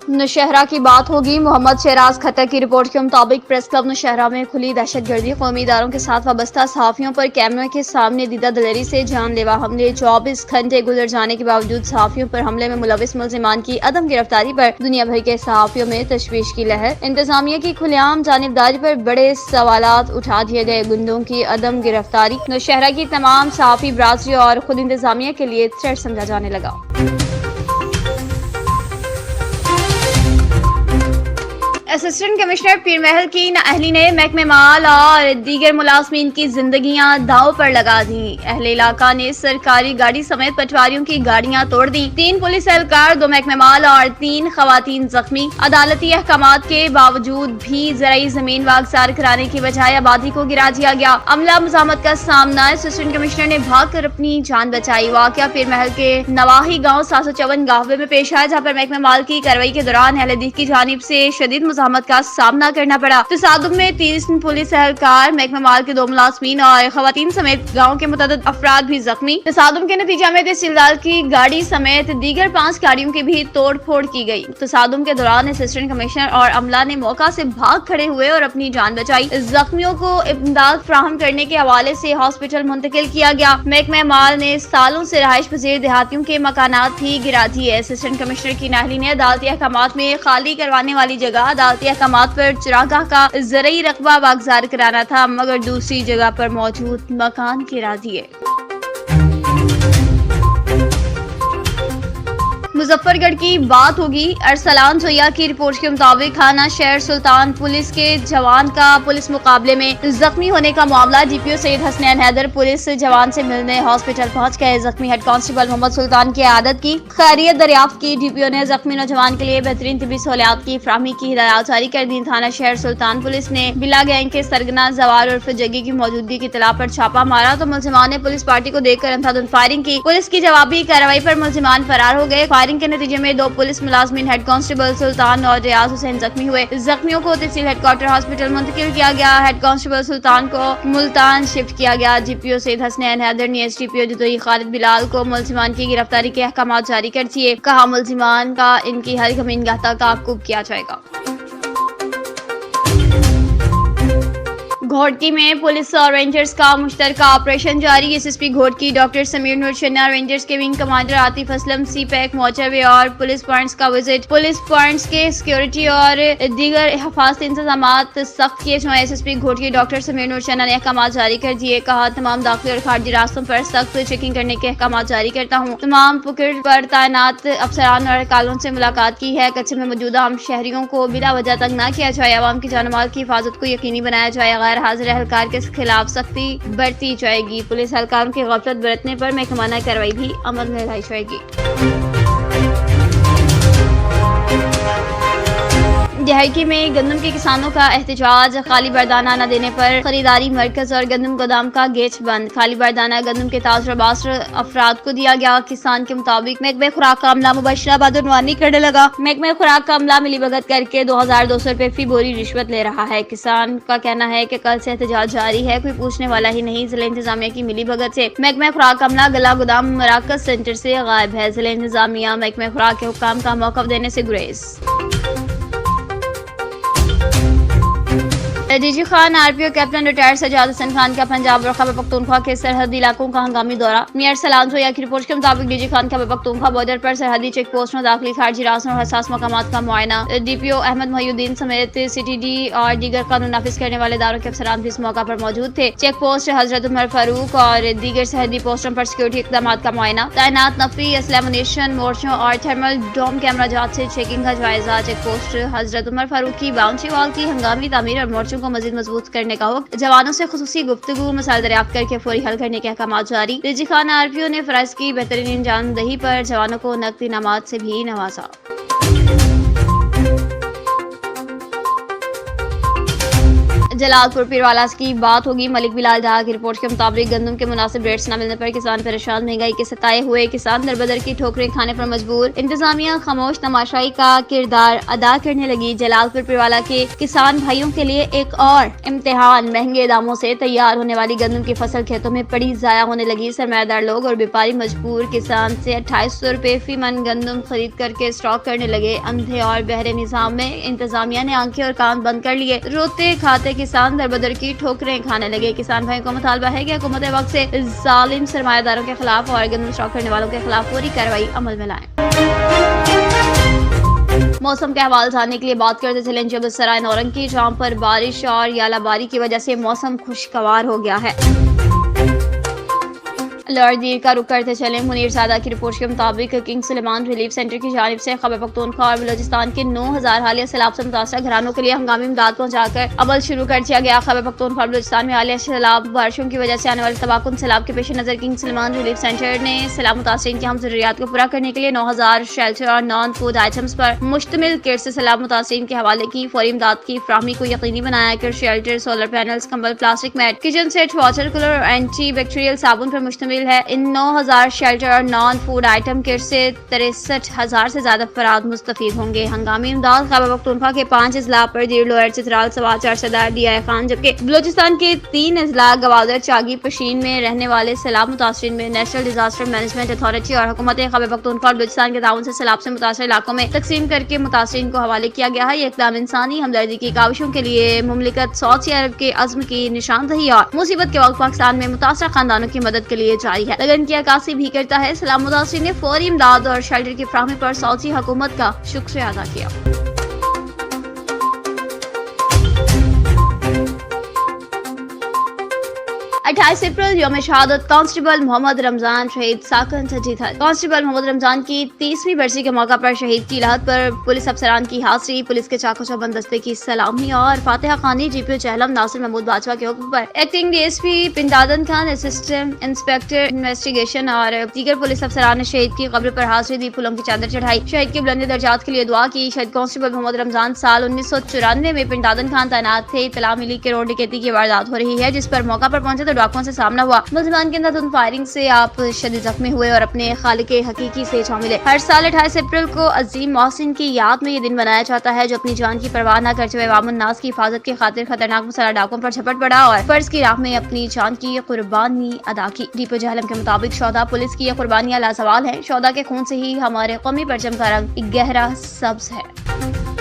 नौशहरा की बात होगी। मोहम्मद शहराज खट्टर की रिपोर्ट के मुताबिक प्रेस क्लब नौशहरा में खुली दहशतगर्दी, कौमी इदारों के साथ वाबस्ता सहाफियों पर कैमरे के सामने दीदा दलेरी से जानलेवा हमले। 24 घंटे गुजर जाने के बावजूद सहाफियों पर हमले में मुलविस मुल्जिमान की अदम गिरफ्तारी पर दुनिया भर के सहाफियों में तशवीश की लहर। इंतजामिया की खुलेआम जानिबदारी पर बड़े सवालात उठा दिए गए। गुंडों की अदम गिरफ्तारी नौशहरा की तमाम सहाफी बरादरी और खुद इंतजामिया के लिए थ्रेट समझा जाने लगा। असिस्टेंट कमिश्नर पीरमहल की नाअहली ने महकमे माल और दीगर मुलाजमीन की जिंदगियां दांव पर लगा दी। अहले इलाका ने सरकारी गाड़ी समेत पटवारियों की गाड़ियां तोड़ दी। 3 पुलिस एहलकार, 2 महकमे माल और 3 खवातीन जख्मी। अदालती अहकामात के बावजूद भी ज़राई जमीन वागजार कराने की बजाय आबादी को गिरा दिया गया। अमला मुजामत का सामना, असिस्टेंट कमिश्नर ने भागकर अपनी जान बचाई। वाकया पीरमहल के नवाही गाँव 754 गाहवे में पेश आया, जहाँ पर महकमे माल की कार्रवाई के दौरान अहले दीग की जानिब से शदीद मुजामत का सामना करना पड़ा। तसादुम में 30 पुलिस एहलकार, महकमे माल के 2 मुलाजमीन और खवातीन समेत गाँव के मुतअद्दिद अफराद भी जख्मी। तसादुम के नतीजा में तहसीलदार की गाड़ी समेत दीगर 5 गाड़ियों की भी तोड़ फोड़ की गई। तसादुम के दौरान असिस्टेंट कमिश्नर और अमला ने मौका से भाग खड़े हुए और अपनी जान बचाई। जख्मियों को इमदाद फराहम करने के हवाले से हॉस्पिटल मुंतकिल किया गया। महकमे माल ने सालों से रहायश पजीर देहातियों के मकानात भी गिरा दिए। असिस्टेंट कमिश्नर की नाअहली ने अदालती अहकामात में खाली करवाने वाली जगह अदालती अहकामात पर चरागाह का ज़रई रकबा वागजार कराना था, मगर दूसरी जगह पर मौजूद मकान गिरा दिए। मुजफ्फरगढ़ की बात होगी। अरसलान जोया की रिपोर्ट के मुताबिक थाना शहर सुल्तान पुलिस के जवान का पुलिस मुकाबले में जख्मी होने का मामला। डीपीओ सैयद हसनैन हैदर पुलिस जवान से मिलने हॉस्पिटल पहुंच गए। जख्मी हेड कांस्टेबल मोहम्मद सुल्तान की आदत की खैरियत दरियाफ्त की। डीपीओ ने जख्मी नौजवान के लिए बेहतरीन तिबी सहूलियात की फराहमी की हिदायत जारी कर दी। थाना शहर सुल्तान पुलिस ने बिला गैंग के सरगना जवार उर्फ जग्गी की मौजूदगी की इत्तला पर छापा मारा तो मुल्जिमान ने पुलिस पार्टी को देखकर अंधाधुंध फायरिंग की। पुलिस की जवाबी कार्रवाई पर मुल्जिमान फरार हो गए। फायरिंग के नतीजे में 2 पुलिस मुलाजमीन हेड कांस्टेबल सुल्तान और रियाज हुसैन जख्मी हुए। जख्मियों को तहसील हेडक्वार्टर हॉस्पिटल मुंतकिल किया गया। हेड कांस्टेबल सुल्तान को मुल्तान शिफ्ट किया गया। डीपीओ सैयद हसनैन हैदर ने एसडीपीओ जदोई खालिद बिलाल को मुल्जिमान की गिरफ्तारी के अहकामात जारी कर दिए। कहा मुल्जिमान का इनकी हर कमीनगाह तक ताक़ुब किया जाएगा। घोटकी में पुलिस और रेंजर्स का मुश्तरका ऑपरेशन जारी। एसएसपी घोटकी डॉक्टर समीर नूर शन्ना, रेंजर्स के विंग कमांडर आतिफ असलम, सी पैक मोटरवे और पुलिस पॉइंट्स का विजिट। पुलिस पॉइंट्स के सिक्योरिटी और दीगर हिफाजती इंतजाम सख्त किए जाए। एसएसपी घोटकी डॉक्टर समीर नूर शन्ना ने अहकाम जारी कर दिए। कहा तमाम दाखिली और खारजी रास्तों पर सख्त चेकिंग करने के अहकाम जारी करता हूँ। तमाम पुकड़ पर तैनात अफसरान और अहकालों से मुलाकात की है। कच्चे में मौजूदा हम शहरियों को बिला वजह तंग न किया जाए। आवाम की जान माल की हिफाजत को यकीनी बनाया जाए। गैर हाजिर एहलकार के खिलाफ सख्ती बरती जाएगी। पुलिस एहलकारों की गफलत बरतने पर महकमाना कार्रवाई भी अमल में लाई जाएगी। दिहाकी में गंदम के किसानों का एहतजाज। खाली बारदाना न देने पर खरीदारी मरकज और गंदम गोदाम का गेट बंद। खाली बारदाना गंदम के ताजर बासर अफराद को दिया गया। किसान के मुताबिक महकमे खुराक का अमला मुबशरा बदनवानी करने लगा। महकमे खुराक का अमला मिलीभगत करके 2200 रुपए फी बोरी रिश्वत ले रहा है। किसान का कहना है कि कल से एहतजाज जारी है, कोई पूछने वाला ही नहीं। जिला इंतजामिया की मिलीभगत से महकमे खुराक का अमला गला गोदाम मराकज सेंटर से गायब है। जिला इंतजामिया महकमे खुराक के हुक्काम का मौक़िफ़ देने से गुरेज। DG Khan RPO captain retired Sajjad Hasan Khan का पंजाब और खैबर पख्तूनख्वा के सरहदी इलाकों का हंगामी दौरा। मियां सलाम जोया की रिपोर्ट के मुताबिक डीजी खान खैबर पख्तूनख्वा बॉर्डर पर सरहदी चेक पोस्टों, दाखिली खारजी रास्तों और हसास मकामात का मुआयना। डीपीओ अहमद मोहिउद्दीन समेत सीटीडी और दीगर कानून नाफिज करने वाले इदारों के अफसरान भी इस मौका पर मौजूद थे। चेक पोस्ट हजरत उमर फारूक और दीगर सरहदी पोस्टों पर सिक्योरिटी इकदाम का मुआयना। तैनात नफरी असला मुनीशन मोर्चों और थर्मल डोम कैमरा जांच से चेकिंग का जायजा। चेक पोस्ट हजरत उमर फारूक की बाउंड्री वॉल की हंगामी तामीर और मोर्चों को मजीद मजबूत करने का हुक्म। जवानों से खुसूसी गुफ्तगू मसाइल दरियाफ्त करके फौरी हल करने के अहकाम जारी। डीजी खान आरपीओ ने फराइज की बेहतरीन अंजामदही पर जवानों को नकदी इनामात से भी नवाजा। जलालपुर पीरवाला की बात होगी। मलिक बिलाल डाहा की रिपोर्ट के मुताबिक गंदम के मुनासिब रेट्स न मिलने पर किसान परेशान, महंगाई के सताए हुए किसान दरबदर की ठोकरें खाने पर मजबूर। इंतजामिया खामोश तमाशाई का किरदार अदा करने लगी। जलालपुर पीरवाला के किसान भाइयों के लिए एक और इम्तिहान, महंगे दामों से तैयार होने वाली गंदम की फसल खेतों में पड़ी जाया होने लगी। सरमायादार लोग और व्यापारी मजबूर किसान से 2800 रुपए फी मन गंदम खरीद करके स्टॉक करने लगे। अंधे और बहरे निजाम में इंतजामिया ने आंखें और कान बंद कर लिए। रोते खाते किसान दरबदर की ठोकरें खाने लगे। किसान भाइयों का मुतालबा है कि हुकूमत वक्त से जालिम सरमायादारों के खिलाफ और गंदम स्टॉक करने वालों के खिलाफ पूरी कार्रवाई अमल में लाएं। मौसम के हवाले जानने के लिए बात करते चलें जबलसराय नौरंग की, जहां पर बारिश और यालाबारी की वजह से मौसम खुशगवार हो गया है। लॉर्डीर का रुख करते चले मुनीर ज़ादा की रिपोर्ट के मुताबिक किंग सुलेमान रिलीफ सेंटर की जानिब से खैबर पख्तूनख्वा और बलोचिस्तान के 9000 हालिया सैलाब से मुतासर घरानों के लिए हंगामी इमदाद पहुंचाकर अमल शुरू कर दिया गया। खैबर पख्तूनख्वा और बलोचिस्तान में हालिया सैलाब बारिशों की वजह से आने वाले तबाहकुन सैलाब के पेश नजर किंग सुलेमान रिलीफ सेंटर ने सैलाब मुतासरीन की हम जरूरियात को पूरा करने के लिए 9000 शेल्टर और नॉन फूड आइटम्स पर मुश्तमिल किट से सैलाब मुतासरीन के हवाले की फौरी इमदाद की फ्राहमी को यकीनी बनाया। किट शेल्टर, सोलर पैनल्स, कंबल, plastic mat, kitchen set, water cooler और एंटी बैक्टीरियल साबुन पर मुश्तमिल है। इन 9000 शेल्टर और नॉन फूड आइटम किट से 63,000 से ज्यादा अफराद मुस्तफीद होंगे। हंगामी इमदाद खैबर पख्तूनख्वा के 5 अजला पर दीर लोअर चित्राल सवार चारसदार दिया खान, जबकि बलोचिस्तान के 3 अजला गवादर चागी पशीन में रहने वाले सैलाब मुतासरीन में नेशनल डिजास्टर मैनेजमेंट अथॉरिटी और हुकूमत खैबर पख्तूनख्वा और बलोचिस्तान के ताउन से सैलाब से मुतासर इलाकों में तकसीम करके मुतासरीन को हवाले किया गया है। ये इक़दाम इंसानी हमदर्दी की काविशों के लिए मुमलिकत सऊदी अरब के अज़्म की निशानदही और मुसीबत के वक्त पाकिस्तान में मुतासर खानदानों की मदद के लिए जारी है। लगन की अक्कासी भी करता है। सैलाब मुतासरीन ने फौरी इमदाद और शेल्टर की फ्राहमी पर सऊदी हुकूमत का शुक्रिया अदा किया। 28 अप्रैल यौम शहादत कांस्टेबल मोहम्मद रमजान शहीद साकन सजीद। कांस्टेबल मोहम्मद रमजान की 30वीं बरसी के मौका पर शहीद की लहद पर पुलिस अफसरान की हाजिरी, पुलिस के चाको चौबंद दस्ते की सलामी और फातिहा खानी। जीपीओ चहलम नासिर महमूद बाजवा के हुक्म पर acting DSP Pind Dadan Khan, assistant inspector investigation और दीगर पुलिस अफसरान ने शहीद की कब्र पर हाजिरी दी, फूलों की चादर चढ़ाई, शहीद के बुलंद दर्जात के लिए दुआ की। शहीद कांस्टेबल मोहम्मद रमजान साल 1994 में पिंदादन खान तैनात थे। इत्तला मिली कि रोड डकैती की वारदात हो रही है, जिस पर मौका पर पहुंचे तो डाकुओं से सामना हुआ। मुल्जिमान के अंदर फायरिंग से आप शदीद जख्मी हुए और अपने खालिके हकीकी से जा मिले। हर साल 28 अप्रैल को अजीम मोहसिन की याद में ये दिन मनाया जाता है, जो अपनी जान की परवाह न करते हुए अवामुन नास की हिफाजत की खातिर खतरनाक मसाला डाकुओं पर झपट पड़ा और फर्ज की राह में अपनी जान की कुर्बानी अदा की। डीपो जहलम के मुताबिक शौदा पुलिस की ये कुर्बानियां लाजवाल है। शौदा के खून से ही हमारे कौमी परचम का रंग गहरा सब्ज है।